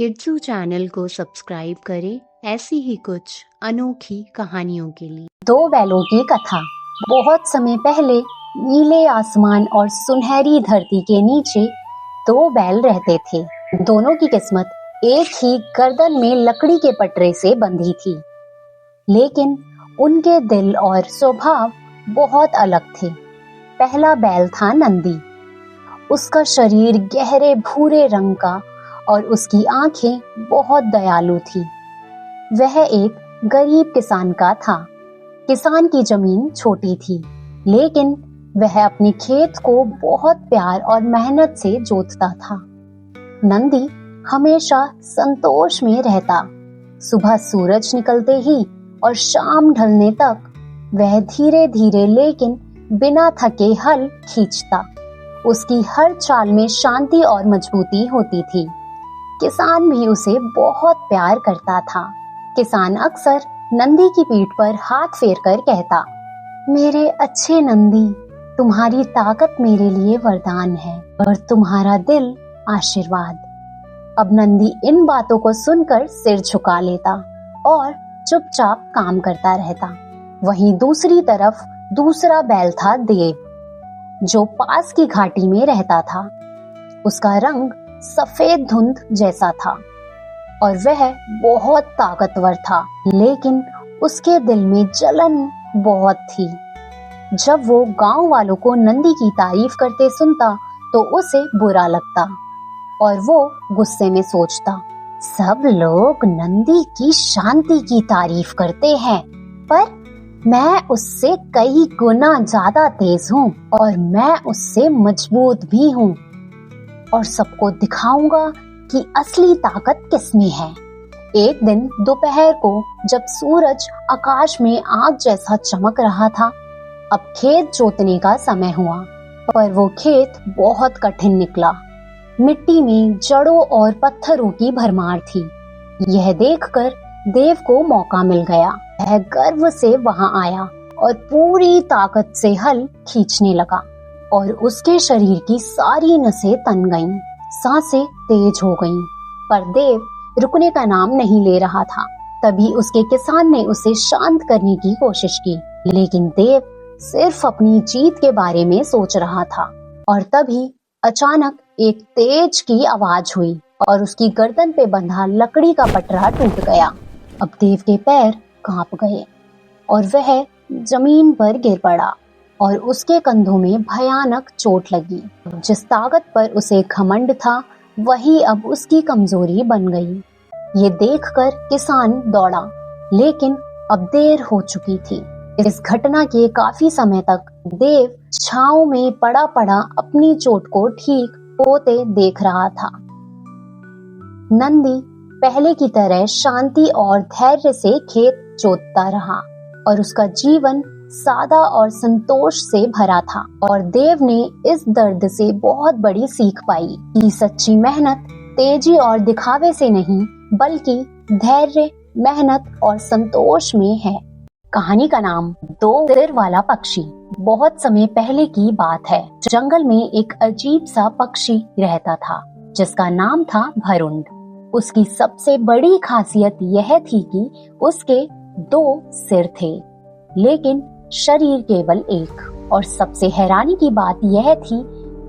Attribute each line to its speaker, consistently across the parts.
Speaker 1: किड्सू channel को subscribe करें ऐसी ही कुछ अनोखी कहानियों के लिए।
Speaker 2: दो बैलों की कथा। बहुत समय पहले नीले आसमान और सुनहरी धरती के नीचे दो बैल रहते थे। दोनों की किस्मत एक ही गर्दन में लकड़ी के पटरे से बंधी थी, लेकिन उनके दिल और स्वभाव बहुत अलग थे। पहला बैल था नंदी। उसका शरीर गहरे भूरे रंग का और उसकी आंखें बहुत दयालु थी। वह एक गरीब किसान का था। किसान की जमीन छोटी थी, लेकिन वह अपने खेत को बहुत प्यार और मेहनत से जोतता था। नंदी हमेशा संतोष में रहता। सुबह सूरज निकलते ही और शाम ढलने तक वह धीरे धीरे लेकिन बिना थके हल खींचता। उसकी हर चाल में शांति और मजबूती होती थी। किसान भी उसे बहुत प्यार करता था। किसान अक्सर नंदी की पीठ पर हाथ फेरकर कहता, मेरे अच्छे नंदी, तुम्हारी ताकत मेरे लिए वरदान है और तुम्हारा दिल आशीर्वाद। अब नंदी इन बातों को सुनकर सिर झुका लेता और चुपचाप काम करता रहता। वहीं दूसरी तरफ दूसरा बैल था देव, जो पास की घाटी में रहता था। उसका रंग सफेद धुंध जैसा था और वह बहुत ताकतवर था, लेकिन उसके दिल में जलन बहुत थी। जब वो गांव वालों को नंदी की तारीफ करते सुनता तो उसे बुरा लगता और वो गुस्से में सोचता, सब लोग नंदी की शांति की तारीफ करते हैं, पर मैं उससे कई गुना ज्यादा तेज हूँ और मैं उससे मजबूत भी हूँ और सबको दिखाऊंगा कि असली ताकत किसमें है। एक दिन दोपहर को जब सूरज आकाश में आग जैसा चमक रहा था, अब खेत जोतने का समय हुआ, पर वो खेत बहुत कठिन निकला। मिट्टी में जड़ों और पत्थरों की भरमार थी। यह देखकर देव को मौका मिल गया। वह गर्व से वहां आया और पूरी ताकत से हल खींचने लगा और उसके शरीर की सारी नसें तन गईं, सांसें तेज हो गईं, पर देव रुकने का नाम नहीं ले रहा था। तभी उसके किसान ने उसे शांत करने की कोशिश की, लेकिन देव सिर्फ अपनी जीत के बारे में सोच रहा था। और तभी अचानक एक तेज की आवाज हुई और उसकी गर्दन पे बंधा लकड़ी का पटरा टूट गया। अब देव के पैर कांप गए और वह जमीन पर गिर पड़ा और उसके कंधों में भयानक चोट लगी। जिस ताकत पर उसे घमंड था, वही अब उसकी कमजोरी बन गई। ये देखकर किसान दौड़ा, लेकिन अब देर हो चुकी थी। इस घटना के काफी समय तक देव छांव में पड़ा पड़ा अपनी चोट को ठीक होते देख रहा था। नंदी पहले की तरह शांति और धैर्य से खेत जोतता रहा और उसका जीवन सादा और संतोष से भरा था। और देव ने इस दर्द से बहुत बड़ी सीख पाई कि सच्ची मेहनत तेजी और दिखावे से नहीं, बल्कि धैर्य, मेहनत और संतोष में है। कहानी का नाम दो सिर वाला पक्षी। बहुत समय पहले की बात है। जंगल में एक अजीब सा पक्षी रहता था, जिसका नाम था भरुंड। उसकी सबसे बड़ी खासियत यह थी कि उसके दो सिर थे, लेकिन शरीर केवल एक। और सबसे हैरानी की बात यह थी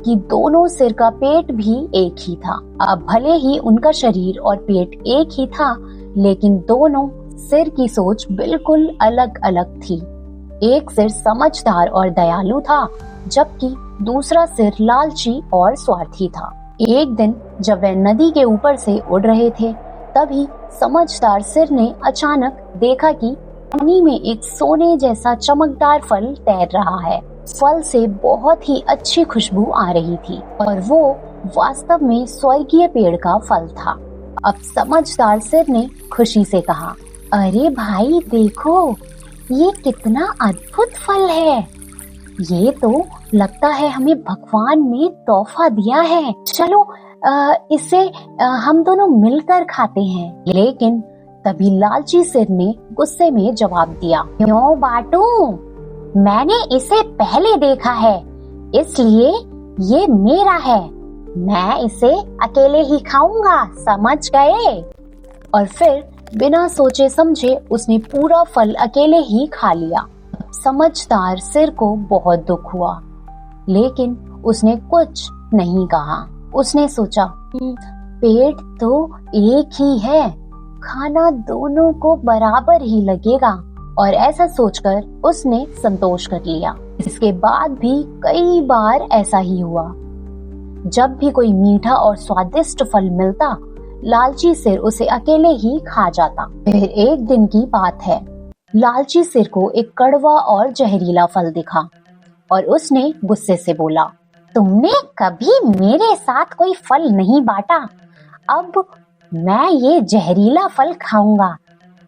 Speaker 2: कि दोनों सिर का पेट भी एक ही था। अब भले ही उनका शरीर और पेट एक ही था, लेकिन दोनों सिर की सोच बिल्कुल अलग अलग थी। एक सिर समझदार और दयालु था, जबकि दूसरा सिर लालची और स्वार्थी था। एक दिन जब वह नदी के ऊपर से उड़ रहे थे, तभी समझदार सिर ने अचानक देखा कि पानी में एक सोने जैसा चमकदार फल तैर रहा है। फल से बहुत ही अच्छी खुशबू आ रही थी और वो वास्तव में स्वर्गीय पेड़ का फल था। अब समझदार सिर ने खुशी से कहा, अरे भाई देखो, ये कितना अद्भुत फल है। ये तो लगता है हमें भगवान ने तोहफा दिया है। चलो इसे हम दोनों मिलकर खाते हैं। लेकिन तभी लालची सिर ने गुस्से में जवाब दिया, क्यों बांटूं? मैंने इसे पहले देखा है, इसलिए ये मेरा है। मैं इसे अकेले ही खाऊंगा, समझ गए? और फिर बिना सोचे समझे उसने पूरा फल अकेले ही खा लिया। समझदार सिर को बहुत दुख हुआ, लेकिन उसने कुछ नहीं कहा। उसने सोचा, पेट तो एक ही है, खाना दोनों को बराबर ही लगेगा, और ऐसा सोचकर उसने संतोष कर लिया। इसके बाद भी कई बार ऐसा ही हुआ। जब भी कोई मीठा और स्वादिष्ट फल मिलता, लालची सिर उसे अकेले ही खा जाता। फिर एक दिन की बात है, लालची सिर को एक कड़वा और जहरीला फल दिखा और उसने गुस्से से बोला, तुमने कभी मेरे साथ कोई फल नहीं बांटा, अब मैं ये जहरीला फल खाऊंगा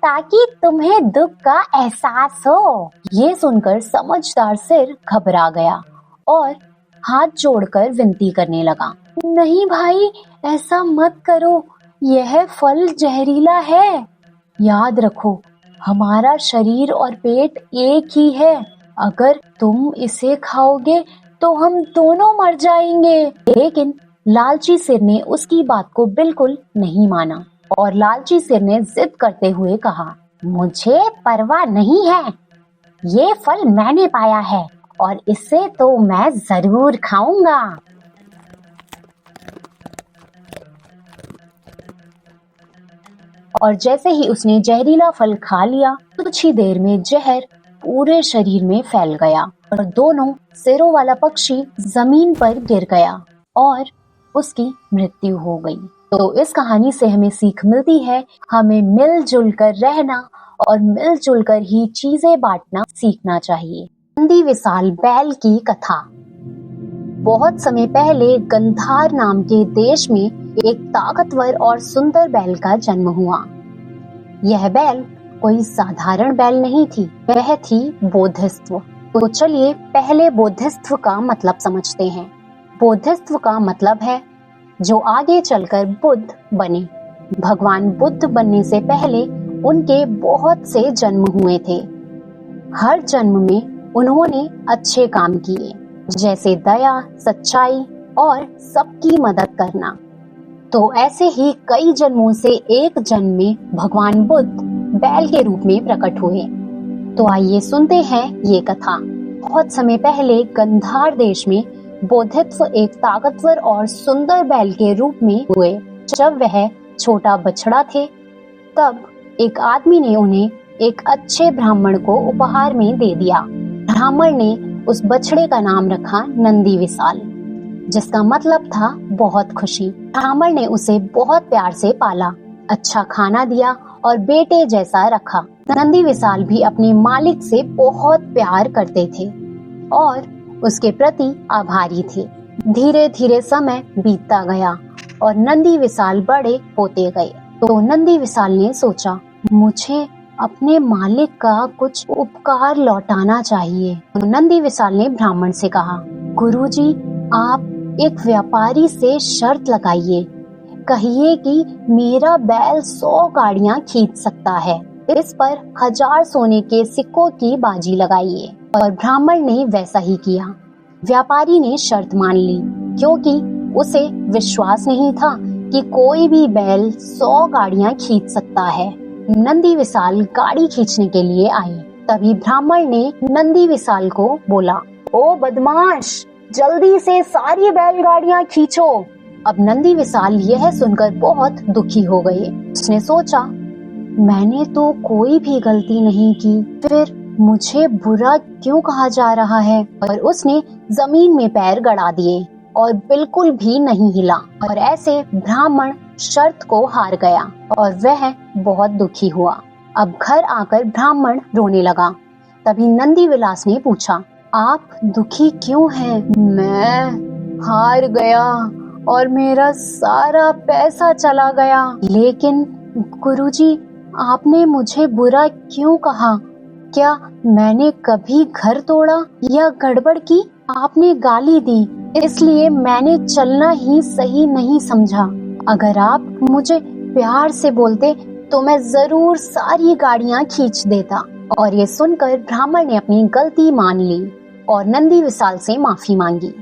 Speaker 2: ताकि तुम्हें दुख का एहसास हो। ये सुनकर समझदार सिर घबरा गया और हाथ जोड़कर विनती करने लगा, नहीं भाई, ऐसा मत करो, यह फल जहरीला है। याद रखो, हमारा शरीर और पेट एक ही है, अगर तुम इसे खाओगे तो हम दोनों मर जाएंगे। लेकिन लालची सिर ने उसकी बात को बिल्कुल नहीं माना और लालची सिर ने जिद करते हुए कहा, मुझे परवाह नहीं है, ये फल मैंने पाया है और इसे तो मैं जरूर खाऊंगा। और जैसे ही उसने जहरीला फल खा लिया, कुछ ही देर में जहर पूरे शरीर में फैल गया और दोनों सिरों वाला पक्षी जमीन पर गिर गया और उसकी मृत्यु हो गई। तो इस कहानी से हमें सीख मिलती है, हमें मिलजुल कर रहना और मिलजुल कर ही चीजें बांटना सीखना चाहिए। नंदी विशाल बैल की कथा। बहुत समय पहले गंधार नाम के देश में एक ताकतवर और सुंदर बैल का जन्म हुआ। यह बैल कोई साधारण बैल नहीं थी, वह थी बोधिसत्व। तो चलिए पहले बोधिसत्व का मतलब समझते हैं। बोधिसत्व का मतलब है जो आगे चलकर बुद्ध बने। भगवान बुद्ध बनने से पहले उनके बहुत से जन्म हुए थे। हर जन्म में उन्होंने अच्छे काम किए, जैसे दया, सच्चाई और सबकी मदद करना। तो ऐसे ही कई जन्मों से एक जन्म में भगवान बुद्ध बैल के रूप में प्रकट हुए। तो आइए सुनते हैं ये कथा। बहुत समय पहले गंधार देश में बोधिसत्व एक ताकतवर और सुंदर बैल के रूप में हुए। जब वह छोटा बछड़ा थे, तब एक आदमी ने उन्हें एक अच्छे ब्राह्मण को उपहार में दे दिया। ब्राह्मण ने उस बछड़े का नाम रखा नंदी विशाल, जिसका मतलब था बहुत खुशी। ब्राह्मण ने उसे बहुत प्यार से पाला, अच्छा खाना दिया और बेटे जैसा रखा। नंदी विशाल भी अपने मालिक से बहुत प्यार करते थे और उसके प्रति आभारी थे। धीरे धीरे समय बीतता गया और नंदी विशाल बड़े होते गए। तो नंदी विशाल ने सोचा, मुझे अपने मालिक का कुछ उपकार लौटाना चाहिए। तो नंदी विशाल ने ब्राह्मण से कहा, गुरुजी, आप एक व्यापारी से शर्त लगाइए, कहिए कि मेरा बैल 100 गाड़ियां खींच सकता है, इस पर 1000 सोने के सिक्कों की बाजी लगाइए। और ब्राह्मण ने वैसा ही किया। व्यापारी ने शर्त मान ली, क्योंकि उसे विश्वास नहीं था कि कोई भी बैल 100 गाड़ियां खींच सकता है। नंदी विशाल गाड़ी खींचने के लिए आए। तभी ब्राह्मण ने नंदी विशाल को बोला, ओ बदमाश, जल्दी से सारी बैलगाड़ियां खींचो। अब नंदी विशाल यह सुनकर बहुत दुखी हो गए। उसने सोचा, मैंने तो कोई भी गलती नहीं की, फिर मुझे बुरा क्यों कहा जा रहा है? और उसने जमीन में पैर गड़ा दिए और बिल्कुल भी नहीं हिला। और ऐसे ब्राह्मण शर्त को हार गया और वह बहुत दुखी हुआ। अब घर आकर ब्राह्मण रोने लगा। तभी नंदी विलास ने पूछा, आप दुखी क्यों हैं? मैं हार गया और मेरा सारा पैसा चला गया। लेकिन गुरुजी, आपने मुझे बुरा क्यों कहा? क्या मैंने कभी घर तोड़ा या गड़बड़ की? आपने गाली दी, इसलिए मैंने चलना ही सही नहीं समझा। अगर आप मुझे प्यार से बोलते तो मैं जरूर सारी गाड़ियां खींच देता। और ये सुनकर ब्राह्मण ने अपनी गलती मान ली और नंदी विशाल से माफी मांगी।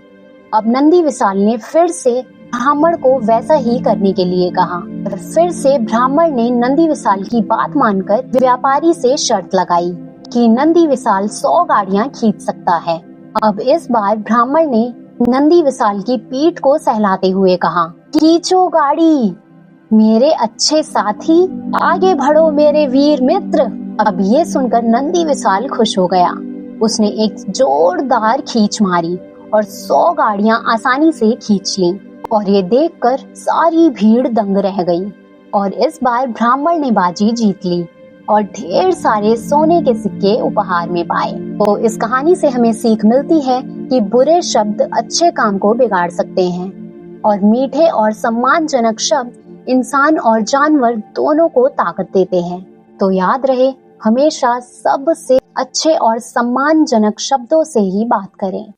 Speaker 2: अब नंदी विशाल ने फिर से ब्राह्मण को वैसा ही करने के लिए कहा। फिर से ब्राह्मण ने नंदी विशाल की बात मानकर व्यापारी से शर्त लगाई कि नंदी विशाल 100 गाड़ियां खींच सकता है। अब इस बार ब्राह्मण ने नंदी विशाल की पीठ को सहलाते हुए कहा, खींचो गाड़ी मेरे अच्छे साथी, आगे बढ़ो मेरे वीर मित्र। अब ये सुनकर नंदी विशाल खुश हो गया। उसने एक जोरदार खींच मारी और 100 गाड़ियां आसानी से खींच लीं और ये देखकर सारी भीड़ दंग रह गई। और इस बार ब्राह्मण ने बाजी जीत ली और ढेर सारे सोने के सिक्के उपहार में पाए। तो इस कहानी से हमें सीख मिलती है कि बुरे शब्द अच्छे काम को बिगाड़ सकते हैं और मीठे और सम्मानजनक शब्द इंसान और जानवर दोनों को ताकत देते हैं। तो याद रहे, हमेशा सबसे अच्छे और सम्मानजनक शब्दों से ही बात करें।